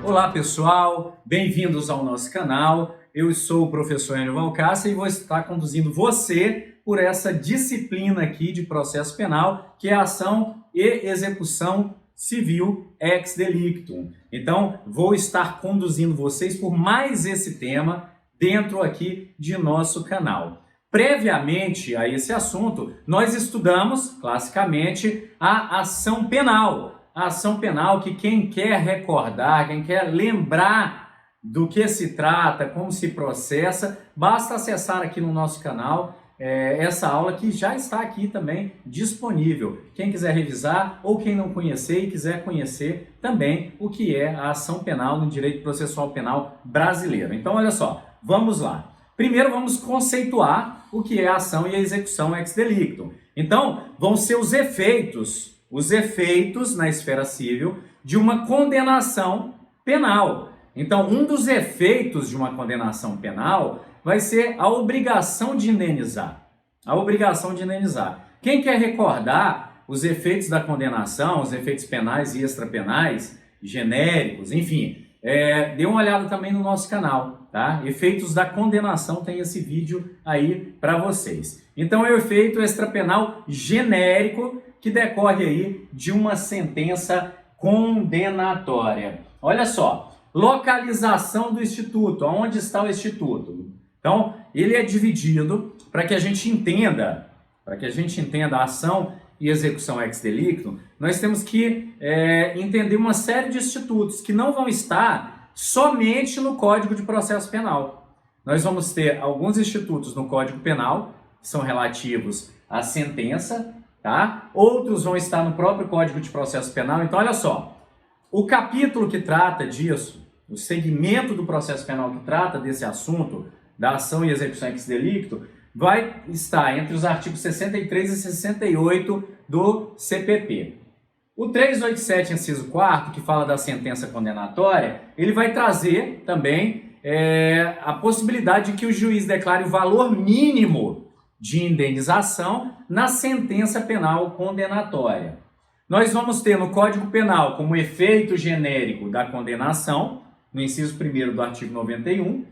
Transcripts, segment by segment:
Olá pessoal, bem-vindos ao nosso canal. Eu sou o professor Enio Valcárcel e vou estar conduzindo você por essa disciplina aqui de processo penal, que é a ação e execução civil ex delicto. Então, vou estar conduzindo vocês por mais esse tema dentro aqui de nosso canal. Previamente a esse assunto, nós estudamos classicamente a ação penal. A ação penal que quem quer recordar, quem quer lembrar do que se trata, como se processa, basta acessar aqui no nosso canal essa aula que já está aqui também disponível. Quem quiser revisar ou quem não conhecer e quiser conhecer também o que é a ação penal no direito processual penal brasileiro. Então, olha só, vamos lá. Primeiro vamos conceituar o que é a ação e a execução ex delicto. Então, vão ser os efeitos na esfera civil de uma condenação penal. Então, um dos efeitos de uma condenação penal vai ser a obrigação de indenizar. A obrigação de indenizar. Quem quer recordar os efeitos da condenação, os efeitos penais e extrapenais, genéricos, enfim, dê uma olhada também no nosso canal, tá? Efeitos da condenação, tem esse vídeo aí para vocês. Então, é o efeito extrapenal genérico que decorre aí de uma sentença condenatória. Olha só, localização do instituto, onde está o instituto? Então, ele é dividido para que a gente entenda, a ação e execução ex delicto, nós temos que entender uma série de institutos que não vão estar somente no Código de Processo Penal. Nós vamos ter alguns institutos no Código Penal, que são relativos à sentença, tá? Outros vão estar no próprio Código de Processo Penal. Então, olha só, o capítulo que trata disso, o segmento do processo penal que trata desse assunto, da ação e execução ex delicto, vai estar entre os artigos 63 e 68 do CPP. O 387, inciso 4º, que fala da sentença condenatória, ele vai trazer também a possibilidade de que o juiz declare o valor mínimo de indenização na sentença penal condenatória. Nós vamos ter no Código Penal como efeito genérico da condenação, no inciso 1º do artigo 91,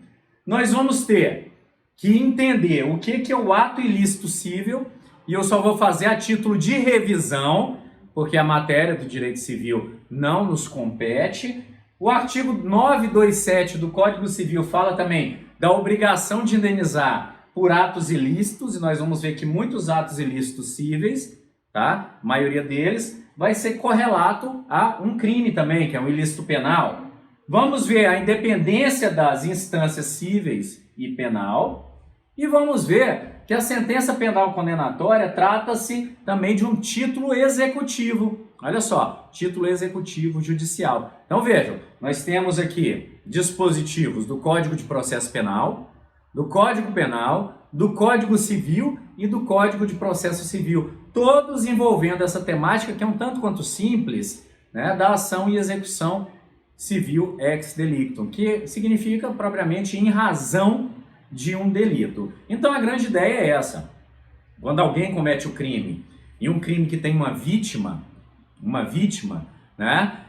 nós vamos ter que entender o que é o ato ilícito cível, e eu só vou fazer a título de revisão, porque a matéria do direito civil não nos compete. O artigo 927 do Código Civil fala também da obrigação de indenizar por atos ilícitos, e nós vamos ver que muitos atos ilícitos cíveis, tá? A maioria deles vai ser correlato a um crime também, que é um ilícito penal. Vamos ver a independência das instâncias cíveis e penal, e vamos ver que a sentença penal condenatória trata-se também de um título executivo. Olha só, título executivo judicial. Então vejam, nós temos aqui dispositivos do Código de Processo Penal, do Código Penal, do Código Civil e do Código de Processo Civil, todos envolvendo essa temática que é um tanto quanto simples, né, da ação e execução civil ex delicto, que significa propriamente em razão de um delito. Então a grande ideia é essa: quando alguém comete o crime, e um crime que tem uma vítima, né,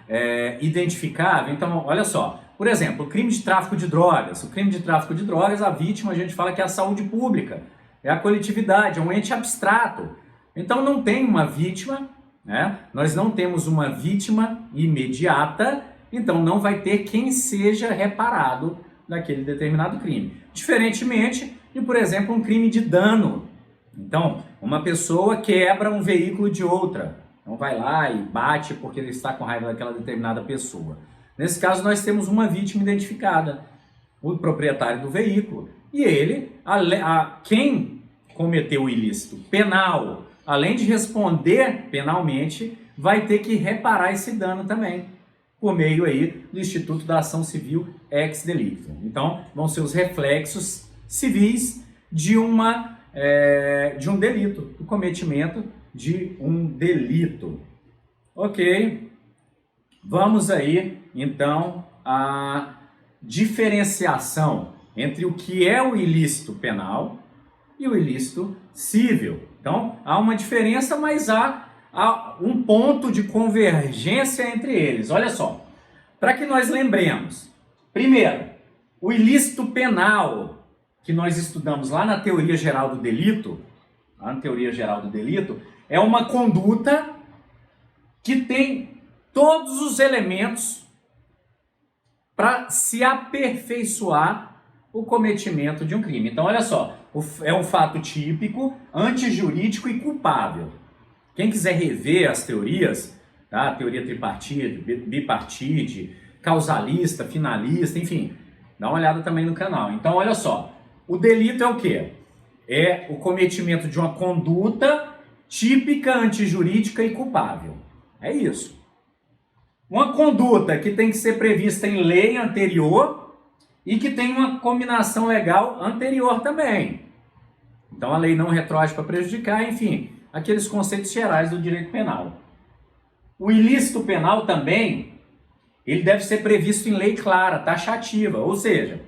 identificável, então olha só, por exemplo, o crime de tráfico de drogas. O crime de tráfico de drogas, a vítima, a gente fala que é a saúde pública, é a coletividade, é um ente abstrato. Então não tem uma vítima, né? Nós não temos uma vítima imediata, então não vai ter quem seja reparado naquele determinado crime. Diferentemente de, por exemplo, um crime de dano. Então, uma pessoa quebra um veículo de outra. Então vai lá e bate porque ele está com raiva daquela determinada pessoa. Nesse caso, nós temos uma vítima identificada, o proprietário do veículo. E ele, quem cometeu o ilícito penal, além de responder penalmente, vai ter que reparar esse dano também, por meio aí do Instituto da Ação Civil ex delicto. Então, vão ser os reflexos civis de um delito, o cometimento de um delito. Ok? Vamos aí, então, à diferenciação entre o que é o ilícito penal e o ilícito civil. Então, há uma diferença, mas há um ponto de convergência entre eles. Olha só, Para que nós lembremos, primeiro, o ilícito penal, que nós estudamos lá na teoria geral do delito, é uma conduta que tem todos os elementos para se aperfeiçoar o cometimento de um crime. Então, olha só, é um fato típico, antijurídico e culpável. Quem quiser rever as teorias, tá? Teoria tripartite, bipartite, causalista, finalista, enfim, dá uma olhada também no canal. Então, olha só, o delito é o quê? É o cometimento de uma conduta típica, antijurídica e culpável. É isso. Uma conduta que tem que ser prevista em lei anterior e que tem uma combinação legal anterior também. Então, a lei não retróage para prejudicar, enfim, aqueles conceitos gerais do direito penal. O ilícito penal também, ele deve ser previsto em lei clara, taxativa, ou seja,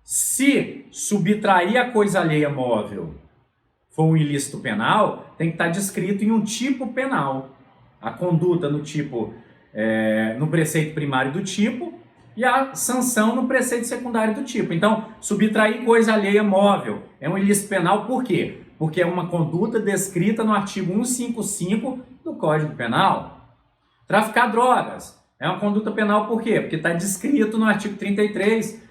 se subtrair a coisa alheia móvel for um ilícito penal, tem que estar descrito em um tipo penal. A conduta no tipo, no preceito primário do tipo e a sanção no preceito secundário do tipo. Então, subtrair coisa alheia móvel é um ilícito penal por quê? Porque é uma conduta descrita no artigo 155 do Código Penal. Traficar drogas é uma conduta penal por quê? Porque está descrito no artigo 33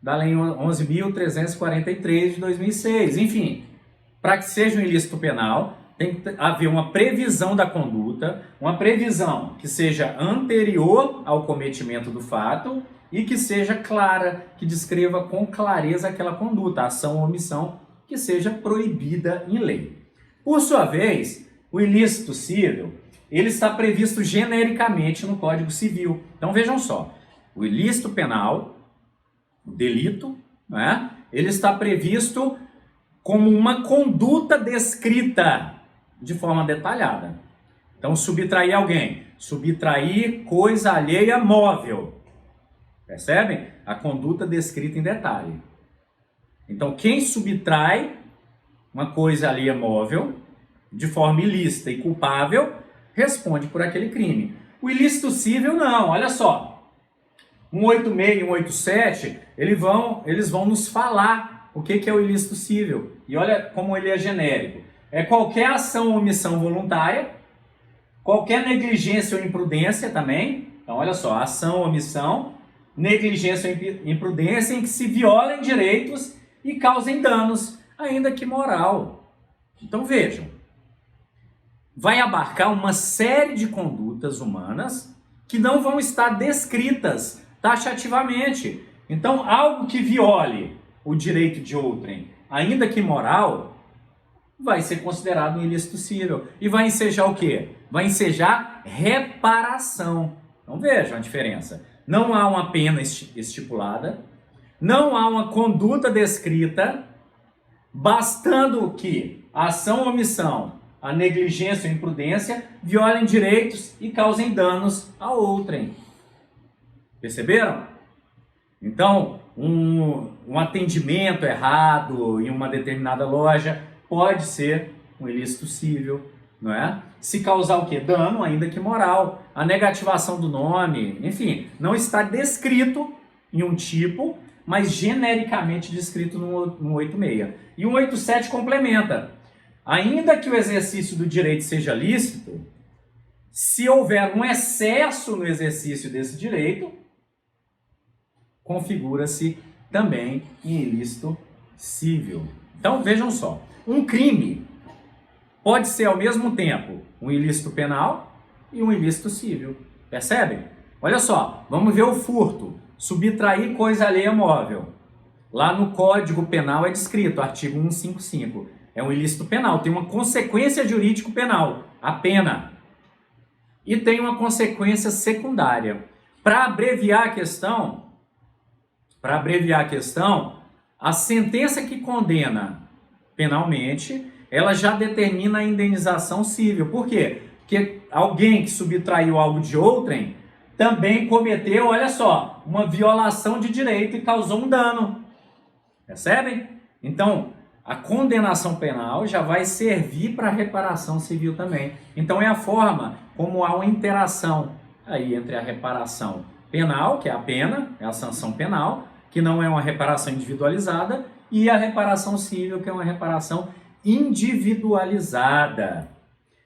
da Lei 11.343 de 2006. Enfim, para que seja um ilícito penal, tem que haver uma previsão da conduta, uma previsão que seja anterior ao cometimento do fato e que seja clara, que descreva com clareza aquela conduta, ação ou omissão que seja proibida em lei. Por sua vez, o ilícito civil, ele está previsto genericamente no Código Civil. Então vejam só, o ilícito penal, o delito, né, ele está previsto como uma conduta descrita de forma detalhada. Então, subtrair alguém, subtrair coisa alheia móvel. Percebem? A conduta descrita em detalhe. Então, quem subtrai uma coisa alheia móvel de forma ilícita e culpável, responde por aquele crime. O ilícito civil não, olha só. 186 e 187, eles vão nos falar o que é o ilícito civil. E olha como ele é genérico. É qualquer ação ou omissão voluntária, qualquer negligência ou imprudência também. Então, olha só, ação ou omissão, negligência ou imprudência em que se violem direitos e causem danos, ainda que moral. Então, vejam, vai abarcar uma série de condutas humanas que não vão estar descritas taxativamente. Então, algo que viole o direito de outrem, ainda que moral, vai ser considerado um ilícito civil. E vai ensejar o quê? Vai ensejar reparação. Então vejam a diferença. Não há uma pena estipulada, não há uma conduta descrita, bastando que a ação ou omissão, a negligência ou imprudência violem direitos e causem danos a outrem. Perceberam? Então, um atendimento errado em uma determinada loja pode ser um ilícito civil, não é? Se causar o quê? Dano, ainda que moral. A negativação do nome, enfim, não está descrito em um tipo, mas genericamente descrito no 186. E o 187 complementa. Ainda que o exercício do direito seja lícito, se houver um excesso no exercício desse direito, configura-se também em ilícito civil. Então, vejam só. Um crime pode ser ao mesmo tempo um ilícito penal e um ilícito civil. Percebem? Olha só, vamos ver o furto. Subtrair coisa alheia móvel. Lá no Código Penal é descrito, artigo 155. É um ilícito penal, tem uma consequência jurídico penal, a pena. E tem uma consequência secundária. Para abreviar a questão, a sentença que condena penalmente, ela já determina a indenização civil. Por quê? Porque alguém que subtraiu algo de outrem também cometeu, olha só, uma violação de direito e causou um dano. Percebem? Então, a condenação penal já vai servir para reparação civil também. Então, é a forma como há uma interação aí entre a reparação penal, que é a pena, é a sanção penal, que não é uma reparação individualizada, e a reparação civil, que é uma reparação individualizada.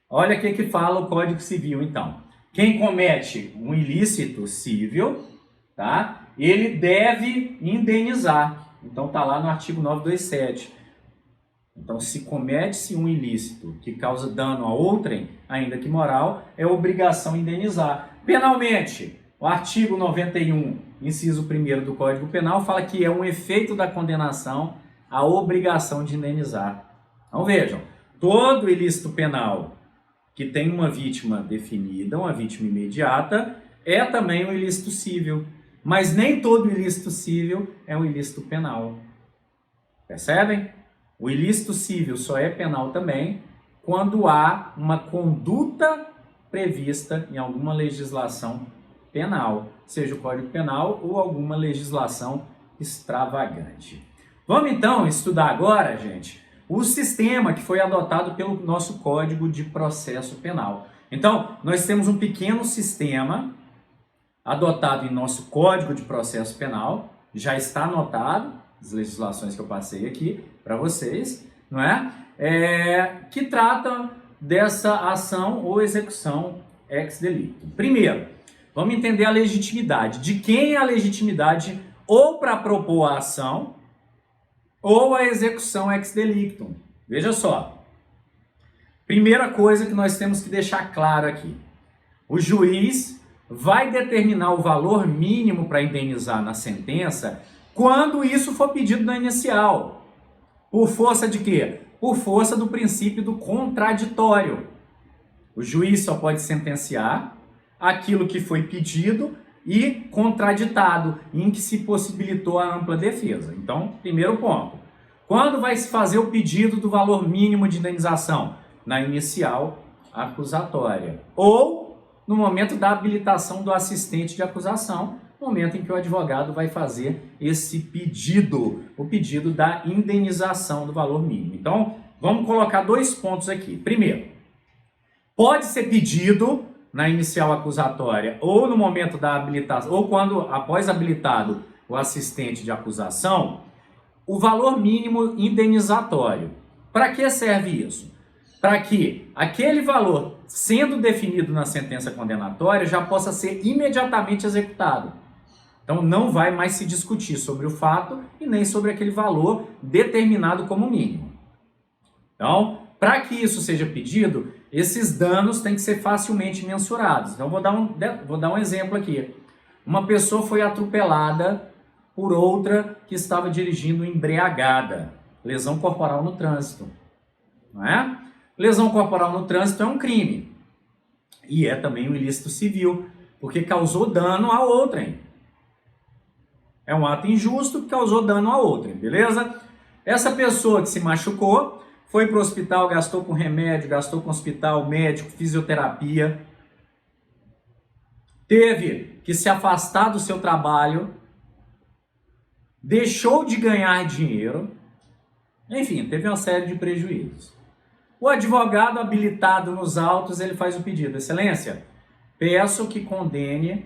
Olha o que fala o Código Civil, então. Quem comete um ilícito civil, tá? Ele deve indenizar. Então tá lá no artigo 927. Então, se comete-se um ilícito que causa dano a outrem, ainda que moral, é obrigação indenizar. Penalmente, o artigo 91, inciso 1º do Código Penal, fala que é um efeito da condenação a obrigação de indenizar. Então vejam, todo ilícito penal que tem uma vítima definida, uma vítima imediata, é também um ilícito civil. Mas nem todo ilícito civil é um ilícito penal. Percebem? O ilícito civil só é penal também quando há uma conduta prevista em alguma legislação penal, seja o Código Penal ou alguma legislação extravagante. Vamos então estudar agora, gente, o sistema que foi adotado pelo nosso Código de Processo Penal. Então, nós temos um pequeno sistema adotado em nosso Código de Processo Penal, já está anotado, as legislações que eu passei aqui para vocês, não é? Que tratam dessa ação ou execução ex delicto. Primeiro, vamos entender a legitimidade. De quem é a legitimidade ou para propor a ação ou a execução ex delicto. Veja só. Primeira coisa que nós temos que deixar claro aqui. O juiz vai determinar o valor mínimo para indenizar na sentença quando isso for pedido na inicial. Por força de quê? Por força do princípio do contraditório. O juiz só pode sentenciar aquilo que foi pedido e contraditado, em que se possibilitou a ampla defesa. Então, primeiro ponto. Quando vai se fazer o pedido do valor mínimo de indenização? Na inicial acusatória. Ou no momento da habilitação do assistente de acusação, momento em que o advogado vai fazer esse pedido, o pedido da indenização do valor mínimo. Então, vamos colocar dois pontos aqui. Primeiro, pode ser pedido na inicial acusatória ou no momento da habilitação, ou quando, após habilitado o assistente de acusação, o valor mínimo indenizatório. Para que serve isso? Para que aquele valor, sendo definido na sentença condenatória, já possa ser imediatamente executado. Então não vai mais se discutir sobre o fato e nem sobre aquele valor determinado como mínimo. Então, para que isso seja pedido, esses danos têm que ser facilmente mensurados. Então vou dar um exemplo aqui. Uma pessoa foi atropelada por outra que estava dirigindo embriagada. Lesão corporal no trânsito. Não é? Lesão corporal no trânsito é um crime. E é também um ilícito civil, porque causou dano a outrem. É um ato injusto que causou dano a outrem, beleza? Essa pessoa que se machucou foi para o hospital, gastou com remédio, gastou com hospital, médico, fisioterapia. Teve que se afastar do seu trabalho, deixou de ganhar dinheiro, enfim, teve uma série de prejuízos. O advogado habilitado nos autos, ele faz o pedido. Excelência, peço que condene,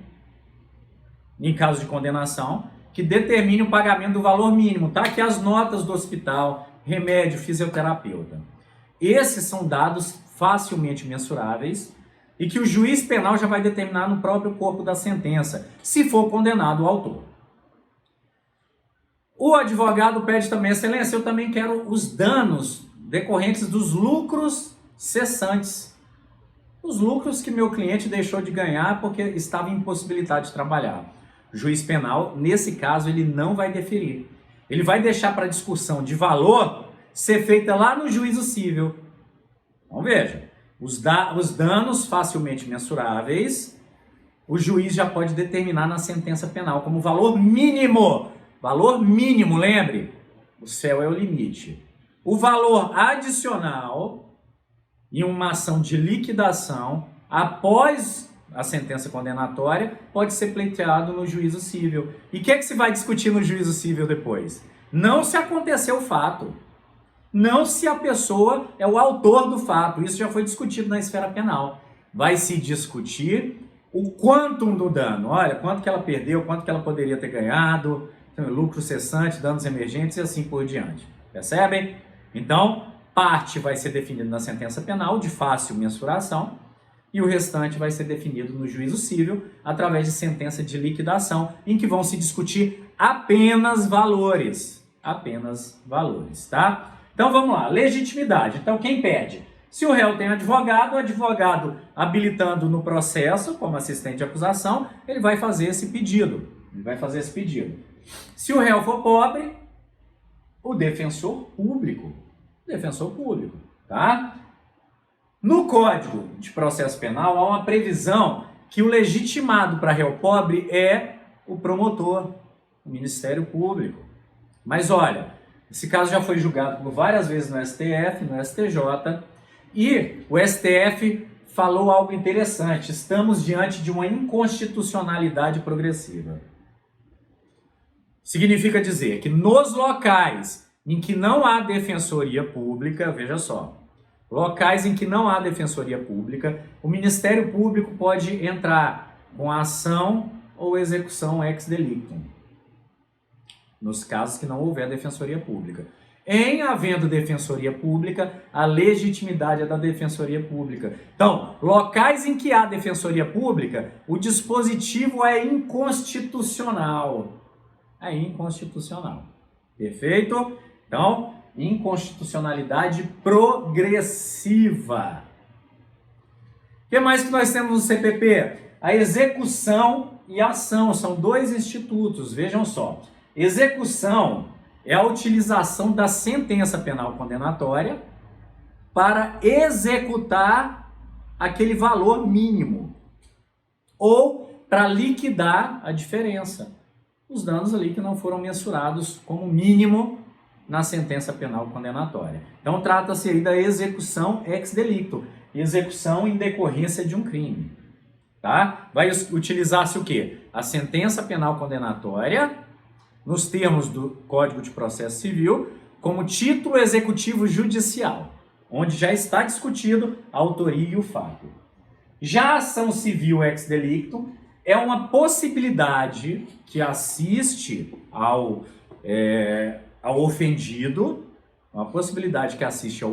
em caso de condenação, que determine o pagamento do valor mínimo. Tá aqui as notas do hospital, remédio, fisioterapeuta. Esses são dados facilmente mensuráveis e que o juiz penal já vai determinar no próprio corpo da sentença, se for condenado o autor. O advogado pede também, excelência, eu também quero os danos decorrentes dos lucros cessantes. Os lucros que meu cliente deixou de ganhar porque estava impossibilitado de trabalhar. O juiz penal, nesse caso, ele não vai deferir. Ele vai deixar para discussão de valor ser feita lá no juízo civil. Então veja, os danos facilmente mensuráveis, o juiz já pode determinar na sentença penal como valor mínimo. Valor mínimo, lembre, o céu é o limite. O valor adicional em uma ação de liquidação após a sentença condenatória pode ser pleiteado no juízo civil. E o que é que se vai discutir no juízo civil depois? Não se aconteceu o fato. Não se a pessoa é o autor do fato. Isso já foi discutido na esfera penal. Vai se discutir o quantum do dano. Olha, quanto que ela perdeu, quanto que ela poderia ter ganhado, lucro cessante, danos emergentes e assim por diante. Percebem? Então, parte vai ser definida na sentença penal de fácil mensuração e o restante vai ser definido no juízo civil através de sentença de liquidação, em que vão se discutir apenas valores. Apenas valores, tá? Então vamos lá, legitimidade. Então quem pede? Se o réu tem advogado, o advogado habilitando no processo, como assistente de acusação, ele vai fazer esse pedido. Se o réu for pobre, o defensor público. Tá? No Código de Processo Penal, há uma previsão que o legitimado para réu pobre é o promotor, o Ministério Público. Mas olha, esse caso já foi julgado por várias vezes no STF, no STJ, e o STF falou algo interessante. Estamos diante de uma inconstitucionalidade progressiva. Significa dizer que nos locais em que não há defensoria pública, veja só, locais em que não há defensoria pública, o Ministério Público pode entrar com ação ou execução ex delicto, nos casos que não houver defensoria pública. Em havendo defensoria pública, a legitimidade é da defensoria pública. Então, locais em que há defensoria pública, o dispositivo é inconstitucional. Perfeito? Então, inconstitucionalidade progressiva. O que mais que nós temos no CPP? A execução e a ação são dois institutos, vejam só. Execução é a utilização da sentença penal condenatória para executar aquele valor mínimo ou para liquidar a diferença, os danos ali que não foram mensurados como mínimo na sentença penal condenatória. Então trata-se aí da execução ex delicto, execução em decorrência de um crime. Tá? Vai utilizar-se o quê? A sentença penal condenatória, nos termos do Código de Processo Civil, como título executivo judicial, onde já está discutido a autoria e o fato. Já a ação civil ex delicto é uma possibilidade que assiste ao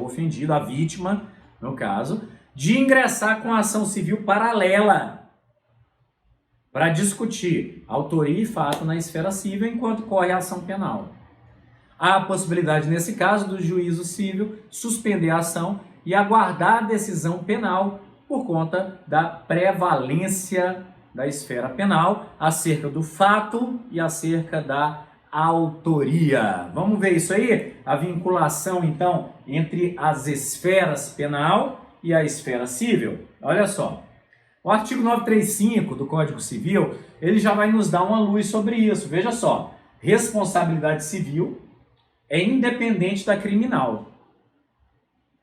ofendido, a vítima, no caso, de ingressar com a ação civil paralela para discutir autoria e fato na esfera civil enquanto corre a ação penal. Há a possibilidade, nesse caso, do juízo civil suspender a ação e aguardar a decisão penal por conta da prevalência da esfera penal acerca do fato e acerca da autoria. Vamos ver isso aí? A vinculação, então, entre as esferas penal e a esfera civil. Olha só. O artigo 935 do Código Civil, ele já vai nos dar uma luz sobre isso. Veja só, responsabilidade civil é independente da criminal.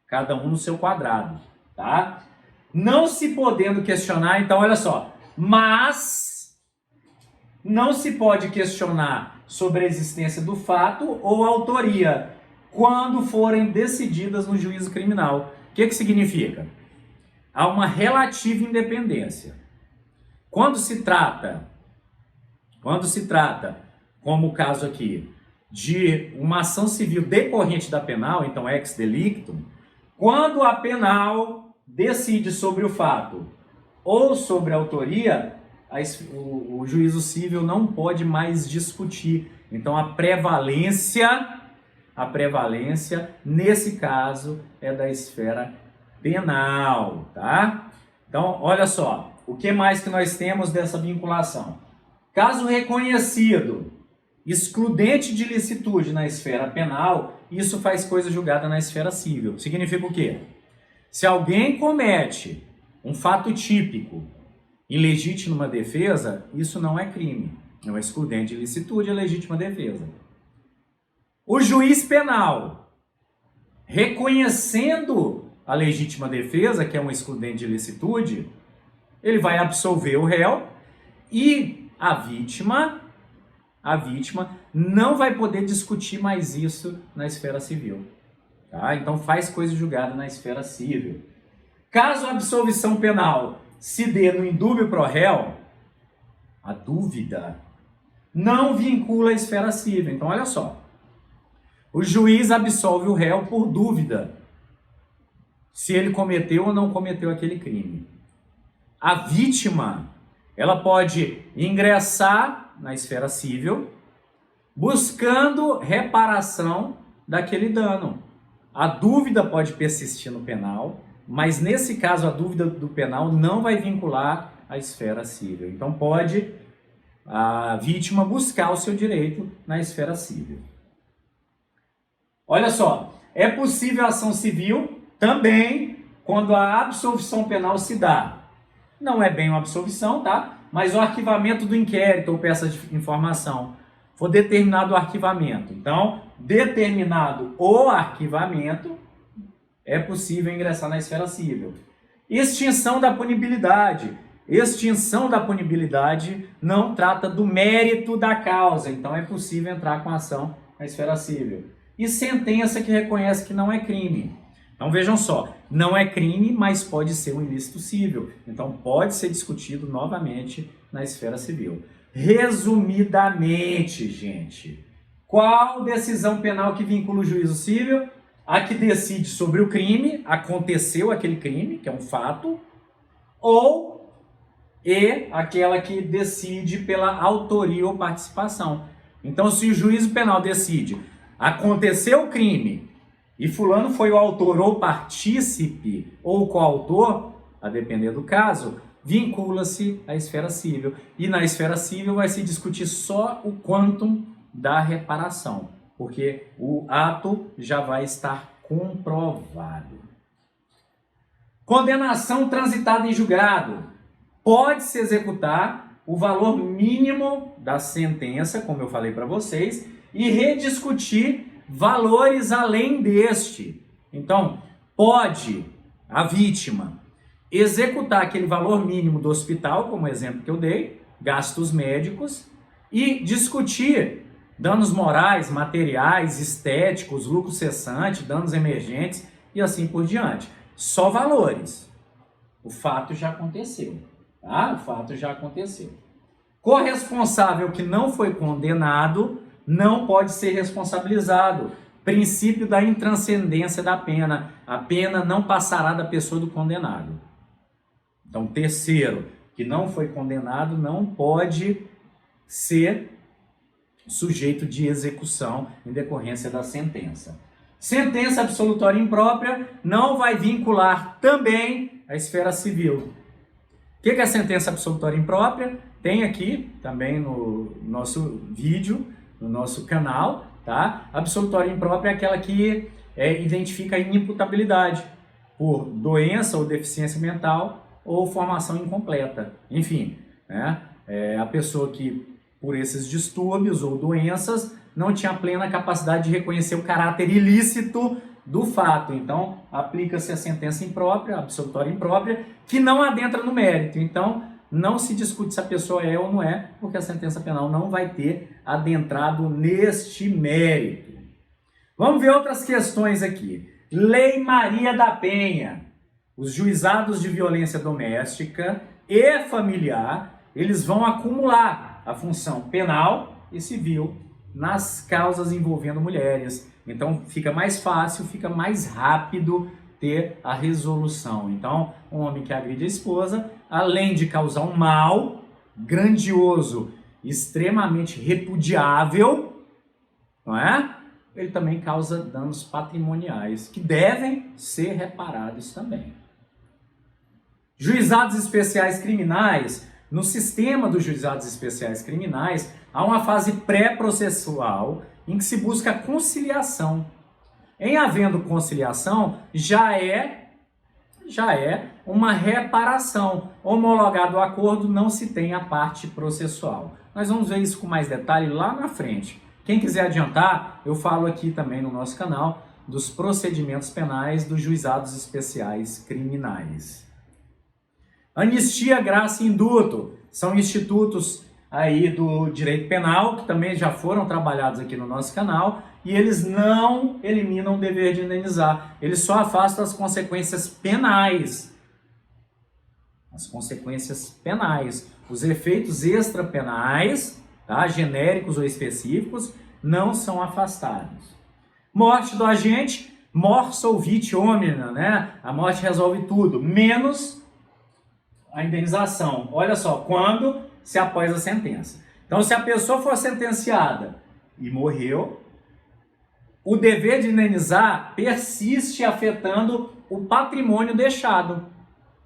Cada um no seu quadrado, tá? Não se podendo questionar, então olha só, mas não se pode questionar sobre a existência do fato ou autoria quando forem decididas no juízo criminal. O que significa? Há uma relativa independência. Quando se trata, como o caso aqui, de uma ação civil decorrente da penal, então ex delicto, quando a penal decide sobre o fato ou sobre a autoria, o juízo civil não pode mais discutir. Então a prevalência, nesse caso, é da esfera penal, tá? Então, olha só, o que mais que nós temos dessa vinculação? Caso reconhecido, excludente de licitude na esfera penal, isso faz coisa julgada na esfera civil. Significa o quê? Se alguém comete um fato típico em legítima defesa, isso não é crime. É um excludente de licitude, é legítima defesa. O juiz penal, reconhecendo a legítima defesa, que é um excludente de licitude, ele vai absolver o réu e a vítima não vai poder discutir mais isso na esfera civil. Tá? Então faz coisa julgada na esfera civil. Caso a absolvição penal se dê no indúbio pro réu, a dúvida não vincula a esfera civil. Então, olha só. O juiz absolve o réu por dúvida se ele cometeu ou não cometeu aquele crime. A vítima, ela pode ingressar na esfera civil buscando reparação daquele dano. A dúvida pode persistir no penal, mas nesse caso a dúvida do penal não vai vincular a esfera civil. Então pode a vítima buscar o seu direito na esfera civil. Olha só, é possível a ação civil também quando a absolvição penal se dá. Não é bem uma absolvição, tá? Mas o arquivamento do inquérito ou peça de informação. For determinado o arquivamento. Então, determinado o arquivamento, é possível ingressar na esfera civil. Extinção da punibilidade. Extinção da punibilidade não trata do mérito da causa. Então, é possível entrar com ação na esfera civil. E sentença que reconhece que não é crime. Então, vejam só. Não é crime, mas pode ser um ilícito civil. Então, pode ser discutido novamente na esfera civil. Resumidamente, gente, qual decisão penal que vincula o juízo civil? A que decide sobre o crime, aconteceu aquele crime, que é um fato, e aquela que decide pela autoria ou participação. Então, se o juízo penal decide, aconteceu o crime, e fulano foi o autor ou partícipe ou coautor, a depender do caso, vincula-se à esfera civil. E na esfera civil vai se discutir só o quantum da reparação, porque o ato já vai estar comprovado. Condenação transitada em julgado. Pode-se executar o valor mínimo da sentença, como eu falei para vocês, e rediscutir valores além deste. Então, pode a vítima executar aquele valor mínimo do hospital, como o exemplo que eu dei, gastos médicos, e discutir danos morais, materiais, estéticos, lucro cessante, danos emergentes e assim por diante. Só valores. O fato já aconteceu. Tá? O fato já aconteceu. Corresponsável que não foi condenado não pode ser responsabilizado. Princípio da intranscendência da pena. A pena não passará da pessoa do condenado. Então, terceiro, que não foi condenado não pode ser sujeito de execução em decorrência da sentença. Sentença absolutória imprópria não vai vincular também a esfera civil. O que é a sentença absolutória imprópria? Tem aqui também no nosso vídeo, no nosso canal, tá? Absolutória imprópria é aquela que identifica a inimputabilidade por doença ou deficiência mental ou formação incompleta. Enfim, né? A pessoa que, por esses distúrbios ou doenças, não tinha plena capacidade de reconhecer o caráter ilícito do fato. Então, aplica-se a sentença imprópria, a absolutória imprópria, que não adentra no mérito. Então, não se discute se a pessoa é ou não é, porque a sentença penal não vai ter adentrado neste mérito. Vamos ver outras questões aqui. Lei Maria da Penha. Os juizados de violência doméstica e familiar, eles vão acumular a função penal e civil nas causas envolvendo mulheres. Então fica mais fácil, fica mais rápido ter a resolução. Então, um homem que agride a esposa, além de causar um mal grandioso, extremamente repudiável, não é? Ele também causa danos patrimoniais que devem ser reparados também. Juizados especiais criminais. No sistema dos juizados especiais criminais, há uma fase pré-processual em que se busca conciliação. Em havendo conciliação, já é uma reparação. Homologado o acordo, não se tem a parte processual. Nós vamos ver isso com mais detalhe lá na frente. Quem quiser adiantar, eu falo aqui também no nosso canal dos procedimentos penais dos juizados especiais criminais. Anistia, graça e indulto são institutos aí do direito penal que também já foram trabalhados aqui no nosso canal e eles não eliminam o dever de indenizar, eles só afastam as consequências penais. as consequências penais. Os efeitos extrapenais, tá, genéricos ou específicos, não são afastados. Morte do agente, mors solvit omnia, né? A morte resolve tudo, menos a indenização. Olha só, quando se após a sentença. Então, se a pessoa for sentenciada e morreu, o dever de indenizar persiste afetando o patrimônio deixado.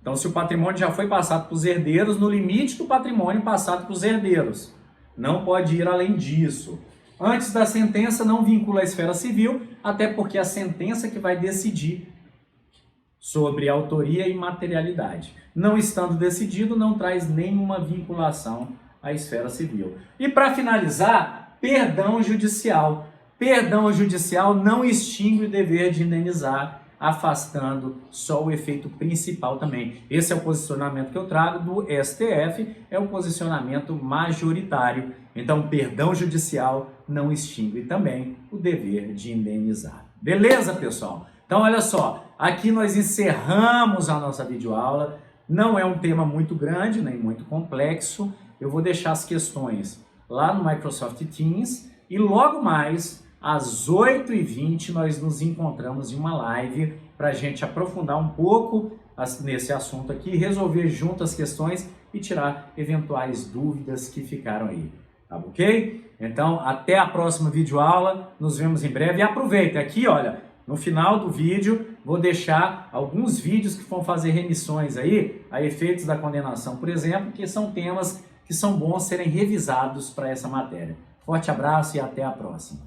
Então, se o patrimônio já foi passado para os herdeiros, no limite do patrimônio passado para os herdeiros. Não pode ir além disso. Antes da sentença, não vincula a esfera civil, até porque a sentença que vai decidir sobre autoria e materialidade. Não estando decidido, não traz nenhuma vinculação à esfera civil. E para finalizar, perdão judicial. Perdão judicial não extingue o dever de indenizar, afastando só o efeito principal também. Esse é o posicionamento que eu trago do STF, é o posicionamento majoritário. Então, perdão judicial não extingue também o dever de indenizar. Beleza, pessoal? Então, olha só, aqui nós encerramos a nossa videoaula. Não é um tema muito grande, nem muito complexo. Eu vou deixar as questões lá no Microsoft Teams e logo mais, às 8h20, nós nos encontramos em uma live para a gente aprofundar um pouco nesse assunto aqui, resolver junto as questões e tirar eventuais dúvidas que ficaram aí. Tá ok? Então, até a próxima videoaula. Nos vemos em breve. E aproveita aqui, olha, no final do vídeo, vou deixar alguns vídeos que vão fazer remissões aí a efeitos da condenação, por exemplo, que são temas que são bons serem revisados para essa matéria. Forte abraço e até a próxima.